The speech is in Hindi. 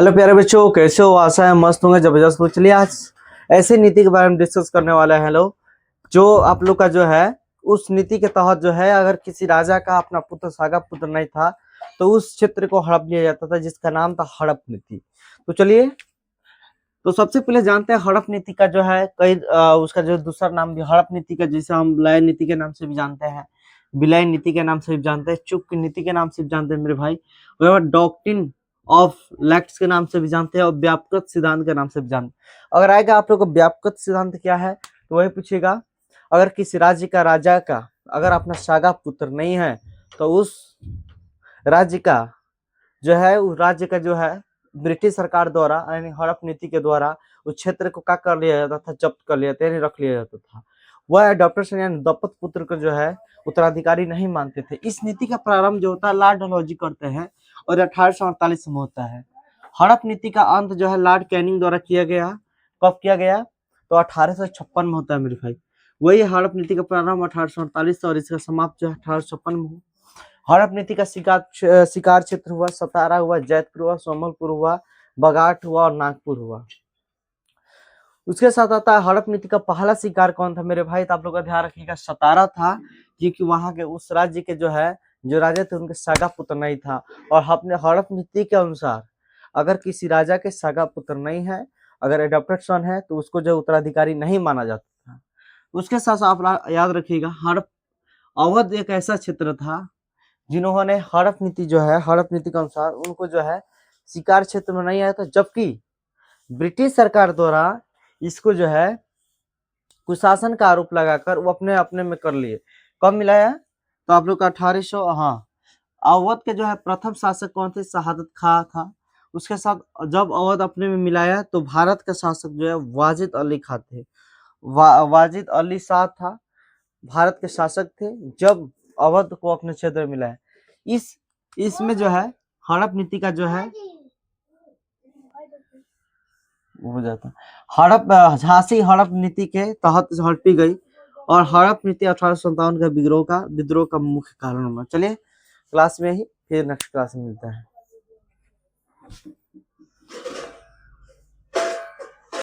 हेलो प्यारे बच्चों, कैसे हो? आशा है मस्त होंगे, जबरदस्त हो। चलिए आज ऐसे नीति के बारे में डिस्कस करने वाले हैं लोग। जो आप लोग का जो है उस नीति के तहत जो है, अगर किसी राजा का अपना पुत्र सागा पुत्र नहीं था तो उस क्षेत्र को हड़प लिया जाता था, जिसका नाम था हड़प नीति। तो चलिए, तो सबसे पहले जानते हैं हड़प नीति का जो है कई उसका जो दूसरा नाम भी हड़प नीति का, जिसे हम लय नीति के नाम से भी जानते हैं, विलय नीति के नाम से भी जानते हैं, चुप नीति के नाम से भी जानते हैं मेरे भाई, डॉक्ट्रिन ऑफ लैक्ट्स के नाम से भी जानते हैं, और व्यापक सिद्धांत के नाम से भी जानते हैं। अगर आएगा आप लोग को व्यापक सिद्धांत क्या है तो वही पूछेगा, अगर किसी राज्य का राजा का अगर अपना सागा पुत्र नहीं है तो उस राज्य का जो है, उस राज्य का जो है ब्रिटिश सरकार द्वारा यानी हड़प नीति के द्वारा उस क्षेत्र को क्या कर लिया जाता था, जब्त कर लिया यानी रख लिया जाता था। वह अडॉप्टेशन यानी दत्तक पुत्र को जो है उत्तराधिकारी नहीं मानते थे। इस नीति का प्रारंभ जो होता है लॉर्ड डलहौजी करते हैं और 1848 में होता है। हड़प नीति का अंत जो है लॉर्ड कैनिंग द्वारा किया गया। कब किया गया? तो 1856 में होता है मेरे भाई। वही हड़प नीति का प्रारंभ 1848 और इसका समाप्त जो है 1856 में हुआ। हड़प नीति का शिकार क्षेत्र हुआ सतारा हुआ, जैतपुर हुआ, सोमलपुर हुआ, बगाट हुआ और नागपुर हुआ। उसके साथ आता है हड़प नीति का पहला शिकार कौन था मेरे भाई? तो आप लोग का ध्यान रखिएगा, सतारा था, क्योंकि वहां के उस राज्य के जो है जो राजा थे उनके सगा पुत्र नहीं था। और अपने हड़प नीति के अनुसार अगर किसी राजा के सगा पुत्र नहीं है, अगर एडॉप्टेड सन है, तो उसको जो उत्तराधिकारी नहीं माना जाता था। उसके साथ आप याद रखिएगा, हड़प अवध एक ऐसा क्षेत्र था जिन्होंने हड़प नीति जो है, हड़प नीति के अनुसार उनको जो है शिकार क्षेत्र में नहीं आया था, जबकि ब्रिटिश सरकार द्वारा इसको जो है कुशासन का आरोप लगाकर वो अपने अपने में कर लिए। कब मिलाया? तो आप लोग का 1800, हाँ, अवध के जो है प्रथम शासक कौन थे? शहादत खां था। उसके साथ जब अवध अपने में मिलाया तो भारत का शासक जो है वाजिद अली खां थे। वाजिद अली शाह था, भारत के शासक थे जब अवध को अपने क्षेत्र में मिलाया। इसमें जो है हड़प नीति का जो है हो जाता, हड़प झांसी हड़प नीति के तहत हड़पी गई और हड़प नीति 1857 का विद्रोह का मुख्य कारण बना। चलिए क्लास में ही, फिर नेक्स्ट क्लास में मिलते हैं।